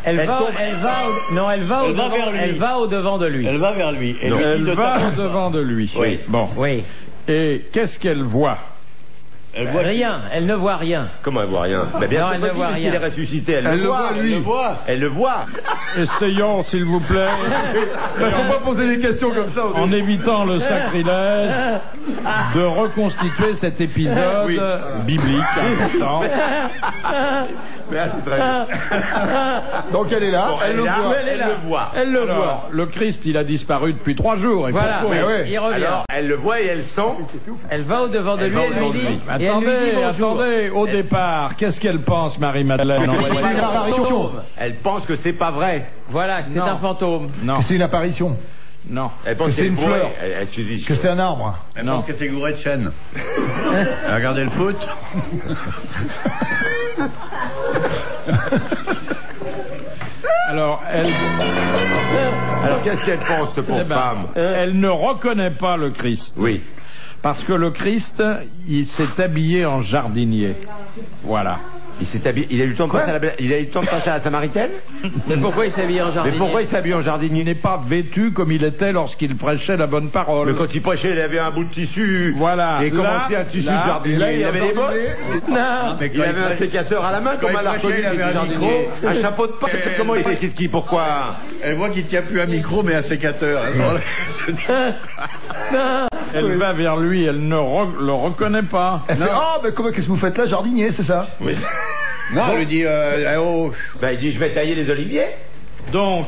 Elle va au devant de lui. Elle va vers lui. Elle va au devant de lui. Oui. Bon. Oui. Et qu'est-ce qu'elle voit? Rien, elle ne voit rien. Comment elle voit rien? Bien, elle ne voit rien. Il est ressuscité, elle le voit, lui. Elle le voit. Essayons, s'il vous plaît. Il ne faut pas poser des questions comme ça. En évitant le sacrilège, de reconstituer cet épisode biblique important. C'est très bien. Donc elle est là, elle le voit. Elle le voit. Le Christ, il a disparu depuis 3 jours. Et voilà, il revient. Alors, elle le voit et elle sent. Elle va au devant de lui, elle lui dit... Attendez, au départ, qu'est-ce qu'elle pense, Marie-Madeleine? Elle pense que c'est pas vrai. Voilà, que c'est un fantôme. Non. Que c'est une apparition. Non. Elle pense que c'est une fleur. Que c'est un arbre. Elle pense que c'est gouré de chêne. Elle a regardé le foot. Alors, qu'est-ce qu'elle pense, cette pauvre femme? Elle ne reconnaît pas le Christ. Oui. Parce que le Christ, il s'est habillé en jardinier. Voilà. Il a eu le temps de passer à la Samaritaine? Mais pourquoi il s'habille en jardinier? Il n'est pas vêtu comme il était lorsqu'il prêchait la bonne parole. Mais quand il prêchait, il avait un bout de tissu. Voilà. Et comment c'est un tissu de jardinier? Il avait des bottes? Non. Il avait un sécateur à la main, comme à la reconnu, un chapeau de paille. Comment il fait? Pourquoi? Elle voit qu'il ne tient plus un micro, mais un sécateur. Elle va vers lui, elle ne le reconnaît pas. Elle fait, mais qu'est-ce que vous faites là, jardinier, c'est ça? Oui. Non, elle lui dit, il dit, je vais tailler les oliviers. Donc,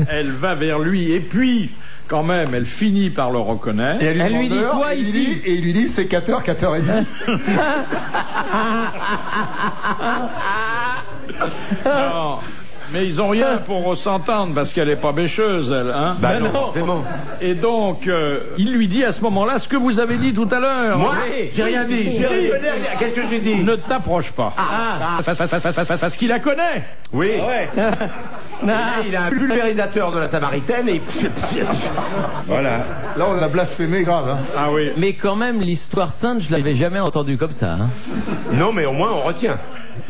elle va vers lui, et puis, quand même, elle finit par le reconnaître. Et elle lui dit quoi ici? Et il lui dit c'est 4h30. Non. Mais ils ont rien pour s'entendre parce qu'elle est pas bêcheuse, elle, hein. Bah non, forcément. Et donc, il lui dit à ce moment-là ce que vous avez dit tout à l'heure. Moi, j'ai rien dit. Qu'est-ce que j'ai dit? Ne t'approche pas. Parce qu'il la connaît. Oui. Ouais. Il a un pulvérisateur de la Samaritaine et... Voilà. Là, on l'a blasphémé grave. Hein. Ah oui. Mais quand même, l'histoire sainte, je l'avais jamais entendue comme ça. Hein. Non, mais au moins, on retient.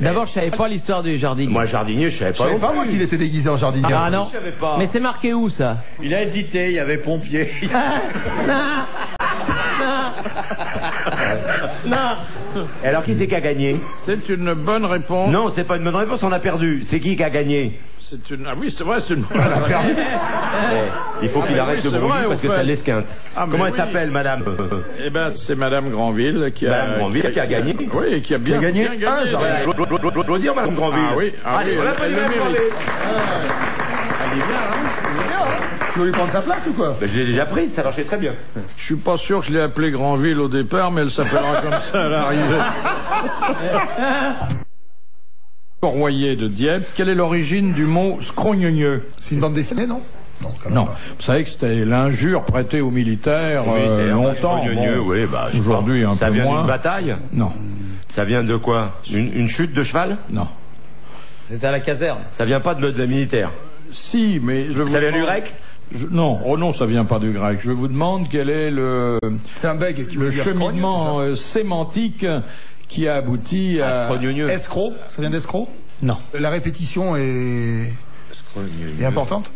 D'abord, je savais pas l'histoire du jardinier. Moi, jardinier, je savais Je pas. savais pas moi qu'il était déguisé en jardinier. Ah non. Je savais pas. Mais c'est marqué où ça? Il a hésité, il y avait pompier. Non. Et alors, qui c'est qui a gagné? C'est une bonne réponse. Non, c'est pas une bonne réponse, on a perdu. C'est qui a gagné? C'est une... Ah oui, c'est vrai, c'est une... Il faut qu'il arrête oui, le c'est bruit vrai, parce au que fait. ça l'esquinte. Ah, mais Comment elle oui. s'appelle, madame? Eh ben, c'est Madame Granville qui a... Madame Granville qui a gagné. Oui, et qui a bien gagné. Dois dire, madame Granville. Ah oui, ah Allez, oui, on applaudit elle le madame mérite. Granville. Elle est bien, hein? Tu veux lui prendre sa place ou quoi? Ben, je l'ai déjà prise, ça marchait très bien. Je suis pas sûr que je l'ai appelée Granville au départ, mais elle s'appellera comme ça à l'arrivée. Corroyer de Dieppe, quelle est l'origine du mot scrogneux? C'est une bande dessinée, non? Non, quand même Non, pas. vous savez que c'était l'injure prêtée aux militaires longtemps. Bon, oui, bah, je aujourd'hui crois. un Ça peu vient moins. d'une bataille? Non, Ça vient de quoi? Une chute de cheval? non. C'était à la caserne. Ça vient pas de la militaire? Si, mais je vous Ça vient du demande- grec? Non, oh non, ça vient pas du grec. Je vous demande quel est le C'est un beg qui veut dire cheminement scrogne, sémantique qui a abouti à... Scrogneux. escroc. Ça vient d'escroc? Non. La répétition est importante?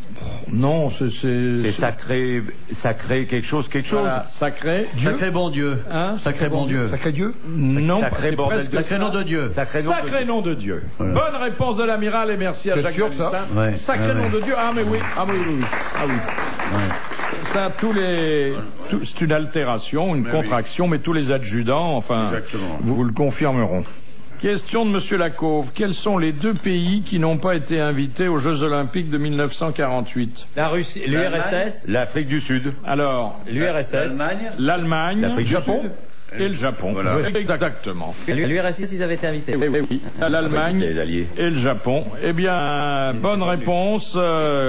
Non, C'est sacré, sacré quelque chose. Voilà, sacré. Sacré bon Dieu. Hein? Sacré bon Dieu. Sacré Dieu? Non, Sacré c'est bordel presque de- Sacré nom de Dieu. Sacré nom de Sacré nom de Dieu. Voilà. Bonne réponse de l'amiral et merci à Vous êtes Jacques sûr, ça? Balutin. Ouais, Sacré ouais, nom ouais. de Dieu. Ah mais oui. Ah oui, oui, oui. Ah oui. Ouais. Ça, c'est une altération, une contraction, mais tous les adjudants, enfin, Exactement. vous le confirmeront. Question de Monsieur Lacauve. Quels sont les deux pays qui n'ont pas été invités aux Jeux Olympiques de 1948? La Russie, l'URSS, L'Afrique du Sud. Alors, l'URSS, L'Allemagne. l'Allemagne, L'Afrique du Japon Sud. et le Japon. Voilà. Exactement. l'URSS, ils avaient été invités. Oui. L'Allemagne Les alliés. et le Japon. Eh bien, bonne réponse,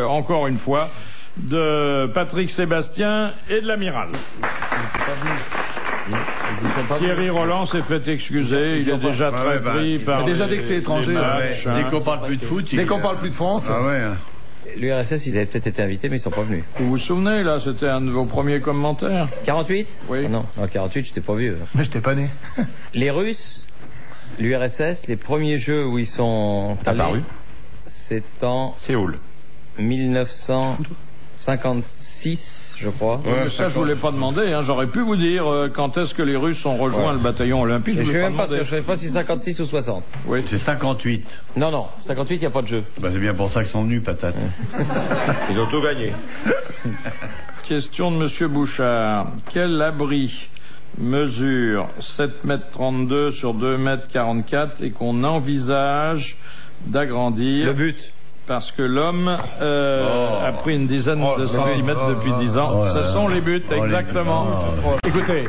encore une fois, de Patrick Sébastien et de l'amiral. Thierry Roland s'est fait excuser, il est déjà très pris par déjà les- dès que c'est étranger, les matchs, Dès hein. qu'on parle plus de foot, Dès qu'on parle plus de France, Ah ouais. L'URSS, ils avaient peut-être été invités, mais ils sont pas venus. Vous vous souvenez, là, c'était un de vos premiers commentaires. 48? Oui. Oh non, 48, j'étais pas vieux. mais j'étais pas né. Les Russes, l'URSS, les premiers jeux où ils sont Apparus. c'est en Séoul. 1956, je crois. Mais ça, je voulais pas demander, hein. J'aurais pu vous dire quand est-ce que les Russes ont rejoint le bataillon olympique. Et je voulais sais même pas, demander. je sais pas si 56 ou 60. Oui. C'est 58. Non, 58, il n'y a pas de jeu. Bah, c'est bien pour ça qu'ils sont venus, patate. Ils ont tout gagné. Question de Monsieur Bouchard. Quel abri mesure 7,32 m sur 2,44 m et qu'on envisage d'agrandir Le but. parce que l'homme a pris une dizaine de centimètres depuis 10 ans. Ce sont les buts, exactement. Écoutez,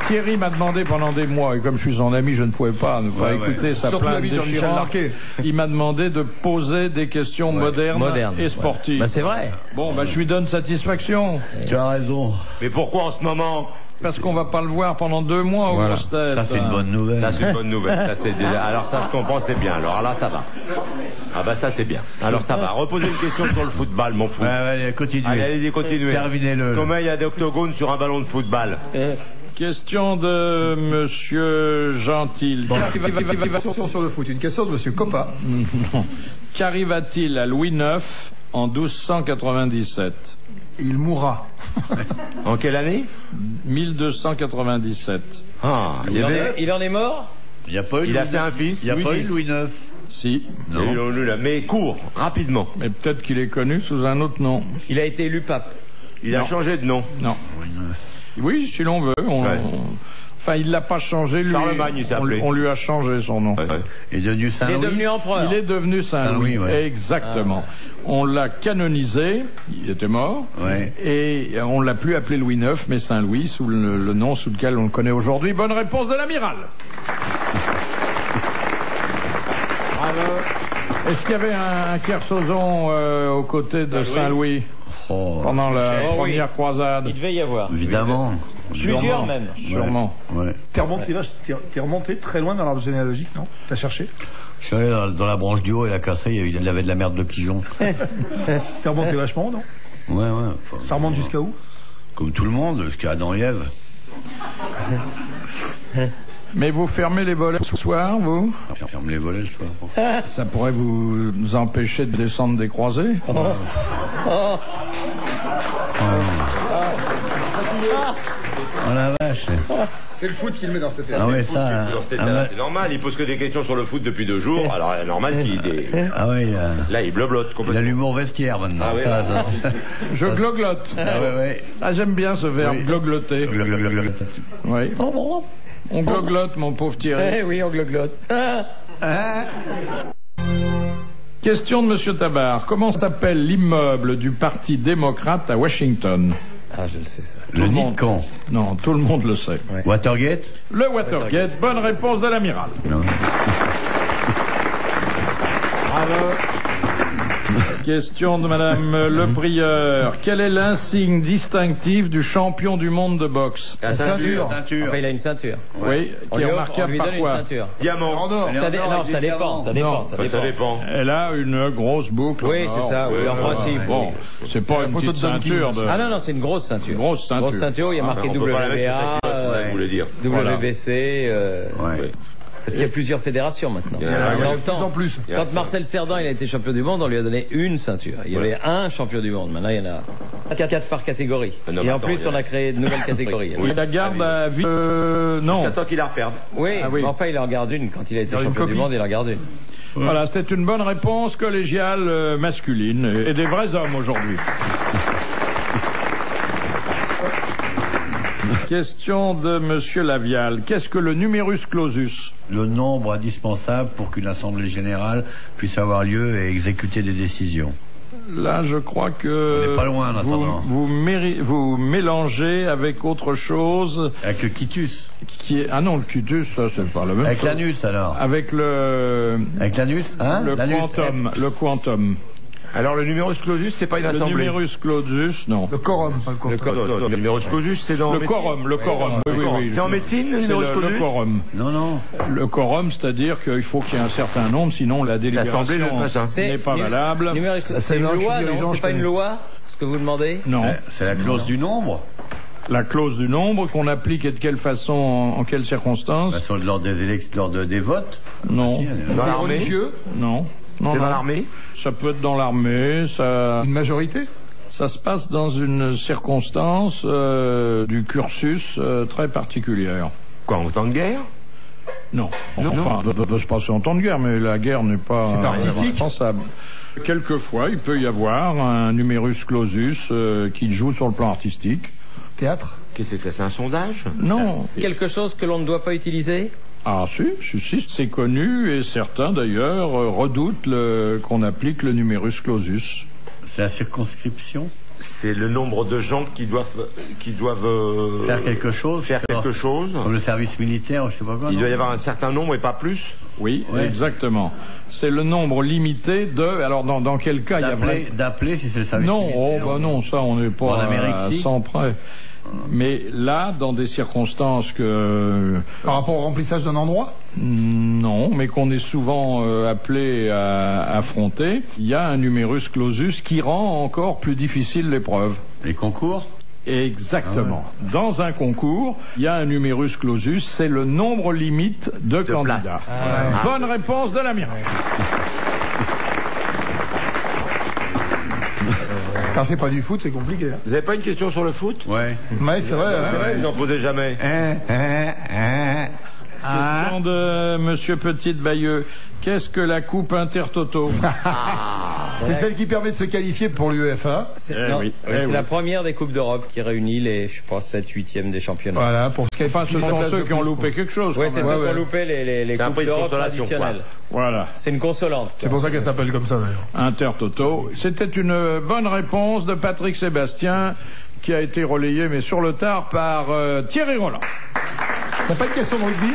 Thierry m'a demandé pendant des mois, et comme je suis son ami, je ne pouvais pas ne pas écouter sa Surtout plainte l'ami de Jean-Michel déchirante. Larquet. Il m'a demandé de poser des questions modernes et sportives. Bah, c'est vrai. Bon, bah, je lui donne satisfaction. Tu as raison. Mais pourquoi en ce moment? Parce qu'on va pas le voir pendant 2 mois au Voilà. grosses têtes. Ça, c'est une bonne nouvelle. Ça, c'est une bonne nouvelle. Ça, c'est déjà... Alors ça, je comprends, c'est bien. Alors là, ça va. Ah bah ça, c'est bien. Alors ça va. Reposez une question sur le football, mon fou. Ouais, allez, continuez. Allez, continuez. Terminez-le. Combien il y a d'octogones sur un ballon de football? Question de Monsieur Gentil. Sur le foot, une question de Monsieur Coppa. Non. Qu'arriva-t-il à Louis IX en 1297? Il mourra. En quelle année? 1297. Ah, il y avait... Il en est mort? Il a pas eu Il a Louis fait IX. un fils, Il n'y a Louis pas eu X. Louis IX. Si. Non. Et on l'a- Mais court, rapidement. Mais peut-être qu'il est connu sous un autre nom. Il a été élu pape. Il a changé de nom. Non. Louis IX. Oui, si l'on veut. Enfin, il l'a pas changé, lui. Charlemagne, il s'est appelé. On lui a changé son nom. Il est devenu Saint-Louis. Il est devenu empereur. Il est devenu Saint-Louis, ouais. Exactement. On l'a canonisé, il était mort, Ouais. et on l'a plus appelé Louis IX, mais Saint-Louis, sous le nom sous lequel on le connaît aujourd'hui. Bonne réponse de l'amiral. Est-ce qu'il y avait un Kersozon aux côtés de Saint-Louis pendant la première croisade? Il devait y avoir. Évidemment. Plusieurs même. Sûrement. Ouais. T'es remonté très loin dans l'arbre généalogique, non? T'as cherché? Je suis allé dans la branche du haut et la cassée, il avait de la merde de pigeon. T'es remonté vachement, non? Ouais, ouais. Enfin, Ça remonte jusqu'à où? comme tout le monde, jusqu'à Adam et Ève. Mais vous fermez les volets ce soir, vous? Ferme les volets, je vois. Ça pourrait vous empêcher de descendre des croisées? Oh la vache. C'est le foot qu'il met dans cette Ah ouais, ça. C'est normal, il pose que des questions sur le foot depuis 2 jours, alors c'est normal qu'il... Ah ouais, Là, il bleu-blotte il a complètement. l'humour vestiaire maintenant. Ah ouais, Je gloglotte. Ah ouais, ouais. Ah, j'aime bien ce verbe, Oui. gloglotter. Oui. On gloglotte, mon pauvre Thierry. Eh oui, on gloglotte. Question de Monsieur Tabar. Comment s'appelle l'immeuble du Parti démocrate à Washington? Ah, je le sais ça. Le le nid monde. de con. Non, tout le monde le sait. Watergate. Le Watergate. Bonne réponse de l'amiral. Non. Question de Madame Le Prieur. Quel est l'insigne distinctif du champion du monde de boxe? La ceinture. Enfin, il a une ceinture. Oui, On qui lui, est on remarquable lui par donne une quoi? ceinture. Diamant. Non, ça dépend. Ça dépend. Ça dépend. Elle a une grosse boucle. Oui, en c'est or. ça, oui, en principe. Bon, c'est pas une petite ceinture de... Ah non, c'est une grosse ceinture. Grosse ceinture. Grosse ceinture, il y a marqué on peut pas la mettre sur WBA, sa culotte, ça, vous voulez dire. WBC. Ouais. Parce qu'il y a plusieurs fédérations maintenant. Il y en a Dans de le temps, plus en plus. quand Marcel Cerdan il a été champion du monde, on lui a donné une ceinture. Il y avait un champion du monde. Maintenant, il y en a 4 par catégorie. Non, Et en attends, plus, on a créé de nouvelles catégories. Il la garde à vie... non. Jusqu'à temps qu'il la reperde. Oui, Ah oui. mais enfin, il en garde une. Quand il a été Dans une champion du copie. monde, il en garde une. Voilà, c'était une bonne réponse collégiale masculine et des vrais hommes aujourd'hui. Question de Monsieur Lavial. Qu'est-ce que le numerus clausus? Le nombre indispensable pour qu'une assemblée générale puisse avoir lieu et exécuter des décisions. Là, je crois que... On n'est pas loin, en attendant. vous mélangez avec autre chose Avec le quitus. qui est... Ah non, le quitus, ça, c'est pas la même Avec chose. l'anus alors. Avec le... Avec l'anus, hein? le L'anus, quantum. Le quantum. Alors le numerus clausus, c'est pas une Le assemblée. numerus clausus, non. Le quorum. Non, le numerus clausus, c'est dans... Le quorum. Oui. C'est en médecine, le C'est numerus le clausus. quorum. Non, non. Le quorum, c'est-à-dire qu'il faut qu'il y ait un certain nombre, sinon la L'assemblée, le délibération machin. n'est pas valable. C'est une loi, non? dirigeant, C'est je pas une connais. loi, ce que vous demandez? Non. C'est la clause du nombre. La clause du nombre qu'on applique et de quelle façon, en quelles circonstances? Bah, sur lors des votes. Non. Si, elle est- Dans l'armée. Non. Non, C'est dans non. l'armée. Ça peut être dans l'armée, ça... Une majorité? Ça se passe dans une circonstance du cursus très particulière. Quoi, en temps de guerre? Non. Enfin, ça peut se passer en temps de guerre, mais la guerre n'est pas indispensable. Quelquefois, il peut y avoir un numerus clausus qui joue sur le plan artistique. Théâtre? Qu'est-ce que c'est? C'est un sondage? Non. Quelque chose que l'on ne doit pas utiliser? Ah si, c'est connu et certains d'ailleurs redoutent qu'on applique le numerus clausus. C'est la circonscription. C'est le nombre de gens qui doivent Faire quelque chose. faire quelque chose. Comme le service militaire, je sais pas quoi. Il non doit y avoir un certain nombre et pas plus. Oui, Ouais. exactement. C'est le nombre limité de... Alors dans quel cas il y a vrai... D'appeler si c'est le service Non, militaire. non, ça on n'est pas En Amérique, à si. 100 près. Mais là, dans des circonstances que... Par rapport au remplissage d'un endroit? Non, mais qu'on est souvent appelé à affronter, il y a un numerus clausus qui rend encore plus difficile l'épreuve. Les concours. Exactement. Dans un concours, il y a un numerus clausus, c'est le nombre limite de candidats. Bonne réponse de l'amiral. Quand c'est pas du foot, c'est compliqué. Vous avez pas une question sur le foot? Ouais. Ouais, c'est vrai. Vous n'en posez jamais. Question de Monsieur Petite-Bayeux. Qu'est-ce que la Coupe Intertoto? C'est celle qui permet de se qualifier pour l'UEFA. C'est oui. la première des Coupes d'Europe qui réunit les, je pense, 7, 8e des championnats. Voilà, pour ce qui est Enfin, ce sont ceux qui ont loupé quelque chose. Oui, c'est ceux qui ont ouais. loupé les Coupes d'Europe traditionnelles. Voilà. C'est une consolante. C'est pour ça qu'elle s'appelle comme ça d'ailleurs. Intertoto. C'était une bonne réponse de Patrick Sébastien qui a été relayée, mais sur le tard, par Thierry Roland. T'as pas une question de rugby?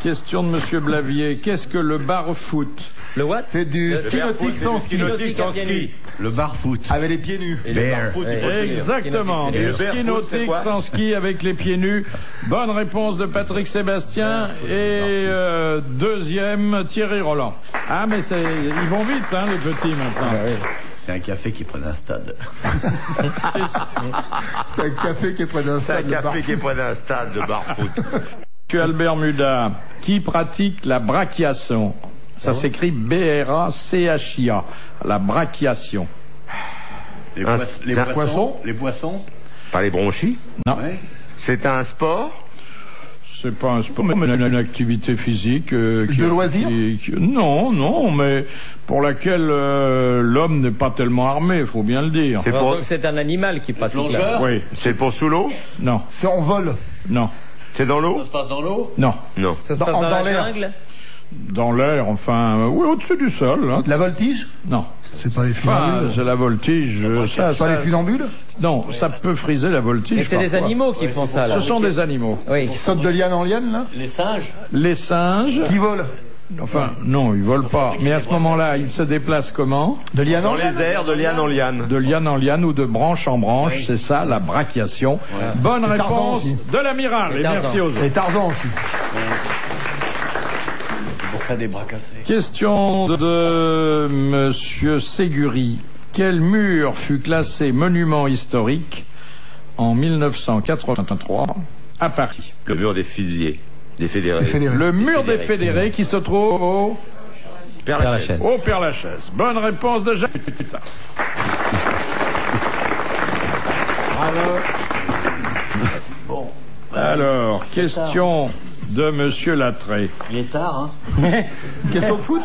Question de Monsieur Blavier. Qu'est-ce que le bar-foot? Le what? C'est du ski nautique sans ski. Le bar-foot. Avec les pieds nus. Et le bar-foot, il faut le dire. Exactement. Et Du le ski barefoot, c'est nautique quoi? sans ski avec les pieds nus. Bonne réponse de Patrick Sébastien. Et deuxième, Thierry Roland. Ah, mais ils vont vite, hein, les petits, maintenant. C'est un café qui prend un stade. C'est un café qui est près d'un C'est un stade. café qui est près d'un stade de bar-foot. Monsieur Albert Muda, qui pratique la brachiation? Ça s'écrit B-R-A-C-H-I-A. La brachiation. Les poissons. Les poissons. Pas les bronchies. Non. Ouais. C'est un sport. C'est pas un sport, mais une activité physique. De loisir? Non, mais pour laquelle l'homme n'est pas tellement armé, il faut bien le dire. C'est un animal qui pratique la... Oui. C'est pour sous l'eau. Non. C'est en vol. Non. C'est dans l'eau. Ça se passe dans l'eau? Non. Non. Ça se passe dans la jungle? Dans l'air, enfin, oui, au-dessus du sol. Hein. La voltige? Non. C'est pas les Enfin, funambules. c'est la voltige. C'est pas les funambules? Non, ça peut friser la voltige. Mais c'est des parfois. animaux qui font ça, là. Ce sont des animaux. Oui. Qui sautent de liane en liane, là? Les singes. Les singes. Qui volent? Enfin, non, ils volent pas. Mais à ce moment-là, ils se déplacent comment? De liane en Dans liane? les airs, de liane en liane. De liane en liane ou de branche en branche, c'est ça, la brachiation. Voilà. Bonne C'est Tarzan réponse aussi. de l'amiral. Et merci aux autres. Et Tarzan aussi. Pour faire des bras cassés. Question de Monsieur Séguri. Quel mur fut classé monument historique en 1983 à Paris? Le mur des fusillés. Des fédérés. Le mur des fédérés qui se trouve au Père-Lachaise. Au Père-Lachaise. Bonne réponse de Jacques. Bon. Alors, question de Monsieur Lattré. Il est tard, hein. Question de foot?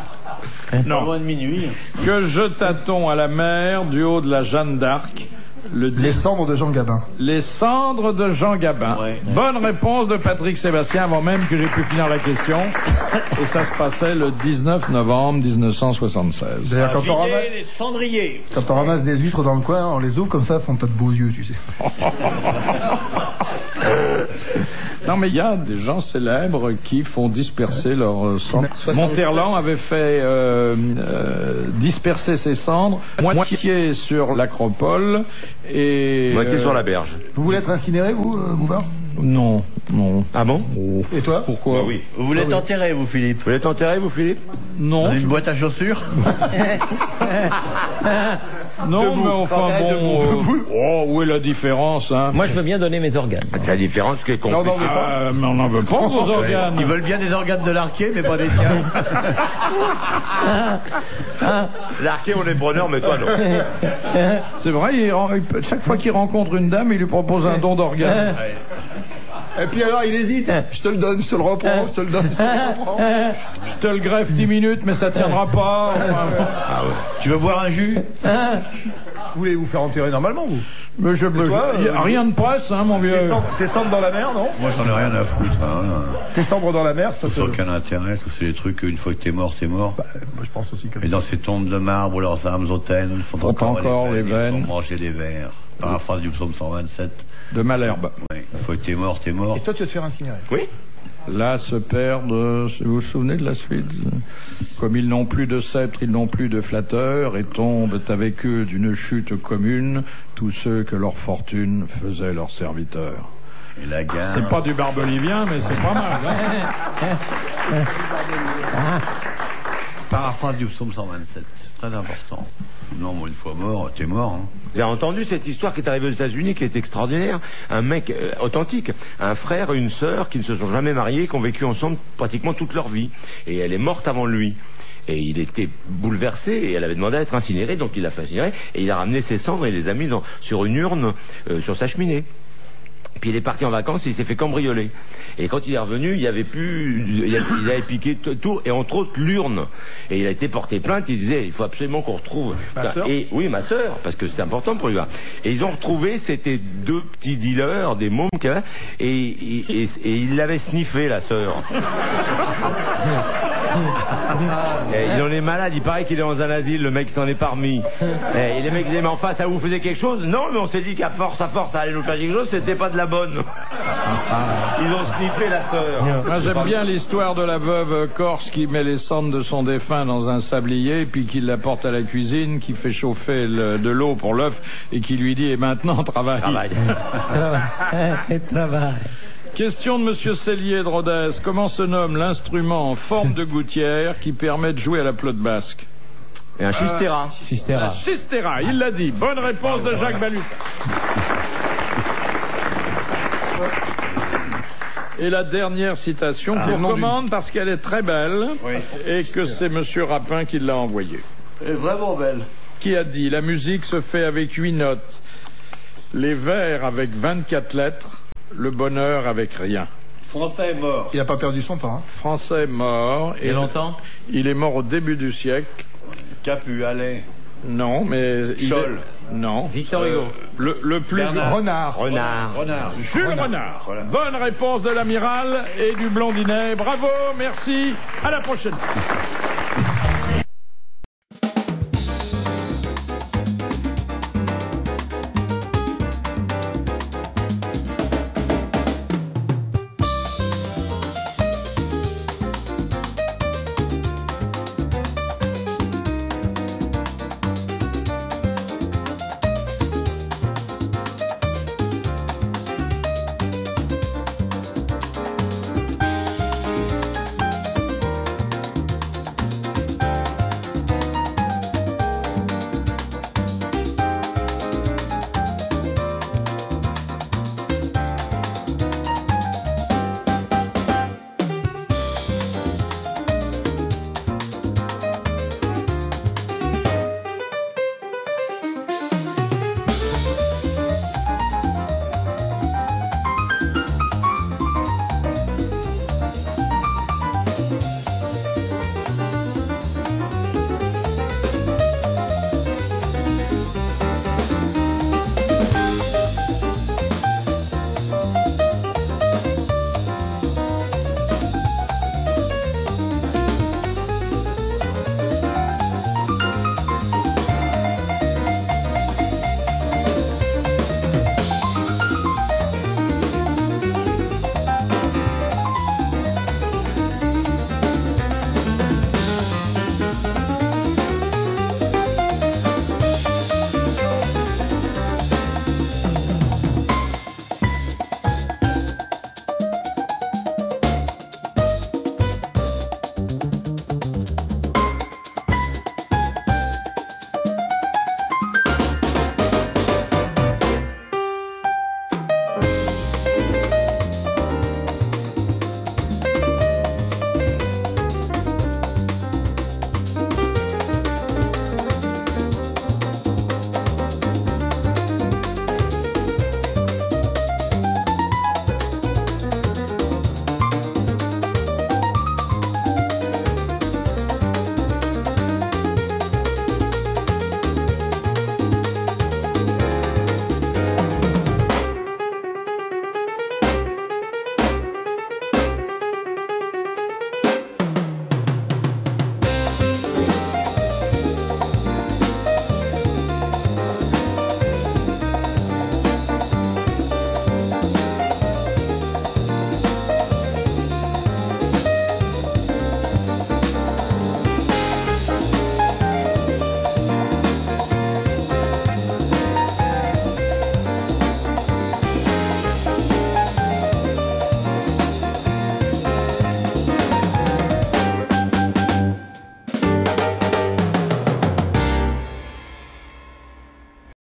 Pas Non. loin de minuit. Que jeta-t-on à la mer du haut de la Jeanne d'Arc Les cendres de Jean Gabin. Les cendres de Jean Gabin. Ouais. Bonne réponse de Patrick Sébastien avant même que j'ai pu finir la question. Et ça se passait le 19 novembre 1976. D'ailleurs, Les cendriers. quand on ramasse des huîtres dans le coin, on les ouvre comme ça, font pas de beaux yeux, tu sais. Non, mais il y a des gens célèbres qui font disperser leurs cendres. Monterland avait fait disperser ses cendres, moitié sur l'Acropole et... Moitié sur la berge. Vous voulez être incinéré, vous, Bouvard? Non. Ah bon? Et toi? Pourquoi? Bah oui. Vous voulez t'enterrer, vous, Philippe? Vous voulez t'enterrer, vous, Philippe? Non. Dans une boîte à chaussures? Non, mais enfin bon... où est la différence, hein? Moi, je veux bien donner mes organes. C'est la différence qui est compliquée. Mais on n'en veut pas vos organes. Ils veulent bien des organes de l'arquet, mais pas des tiens. L'arquet, on est preneur, mais toi, non. C'est vrai, chaque fois qu'il rencontre une dame, il lui propose un don d'organes. Et puis alors, il hésite. Je te le donne, je te le reprends, je te le donne, je te le reprends. Je te le greffe 10 minutes, mais ça tiendra pas. Enfin, Tu veux boire un jus? Vous voulez vous faire enterrer normalement, vous? mais rien de presse, hein, mon vieux. Tes cendres dans la mer, non? Moi, j'en ai rien à foutre. Hein. Tes cendres dans la mer, ça Ça n'a aucun intérêt. Tous ces trucs, une fois que t'es mort, t'es mort. Moi, je pense aussi comme Et dans ces tombes de marbre, leurs âmes hôtels, font encore les veines. Ils font manger des vers. Paraphrase du psaume 127. De Malherbe. Oui, une fois que t'es mort, t'es mort. Et toi, tu vas te faire incinérer. Oui. Là se perdent, vous vous souvenez de la suite? Comme ils n'ont plus de sceptre, ils n'ont plus de flatteur, et tombent avec eux d'une chute commune tous ceux que leur fortune faisait leurs serviteurs. Et la gare. C'est pas du barbelivien, mais c'est pas mal. Hein. Paraphrase du psaume 127. C'est très important. Non, moi, une fois mort, t'es mort. Hein. J'ai entendu cette histoire qui est arrivée aux États-Unis, qui est extraordinaire. Un mec authentique, un frère et une sœur qui ne se sont jamais mariés, qui ont vécu ensemble pratiquement toute leur vie. Et elle est morte avant lui. Et il était bouleversé et elle avait demandé à être incinérée, donc il l'a fait incinérer et il a ramené ses cendres et les a mis sur une urne sur sa cheminée. Puis il est parti en vacances, il s'est fait cambrioler. Et quand il est revenu, il y avait plus, il avait piqué tout, et entre autres l'urne. Et il a été porté plainte. Il disait, il faut absolument qu'on retrouve. Et oui, ma sœur, parce que c'est important pour lui. Et ils ont retrouvé, c'était 2 petits dealers, des mômes qu'il y avait, et il l'avait sniffé, la sœur. Il en est malade, il paraît qu'il est dans un asile, le mec s'en est pas remis. Et les mecs disaient, mais enfin, ça vous faisait quelque chose? Non, mais on s'est dit qu'à force, ça allait nous faire quelque chose, c'était pas de la bonne. Ils ont sniffé la sœur. Moi, j'aime bien l'histoire de la veuve corse qui met les cendres de son défunt dans un sablier, puis qui l'apporte à la cuisine, qui fait chauffer de l'eau pour l'œuf, et qui lui dit, et maintenant, travaille. Travaille. Question de Monsieur Cellier de Rodez. Comment se nomme l'instrument en forme de gouttière qui permet de jouer à la pelote basque? Et un chistera. Un chistera, il l'a dit. Bonne réponse de Jacques Baluc. Et la dernière citation qu'on commande parce qu'elle est très belle et que c'est Monsieur Rapin qui l'a envoyée. Elle est vraiment belle. Qui a dit, la musique se fait avec 8 notes, les vers avec 24 lettres, le bonheur avec rien. Français est mort. Il n'a pas perdu son temps. Hein. Français est mort. Et longtemps? Il est mort au début du siècle. Capu, allez. Non, mais... Non. Victor Hugo. Le plus... Renard. Jules Renard. Voilà. Bonne réponse de l'amiral et du blondinet. Bravo, merci. À la prochaine.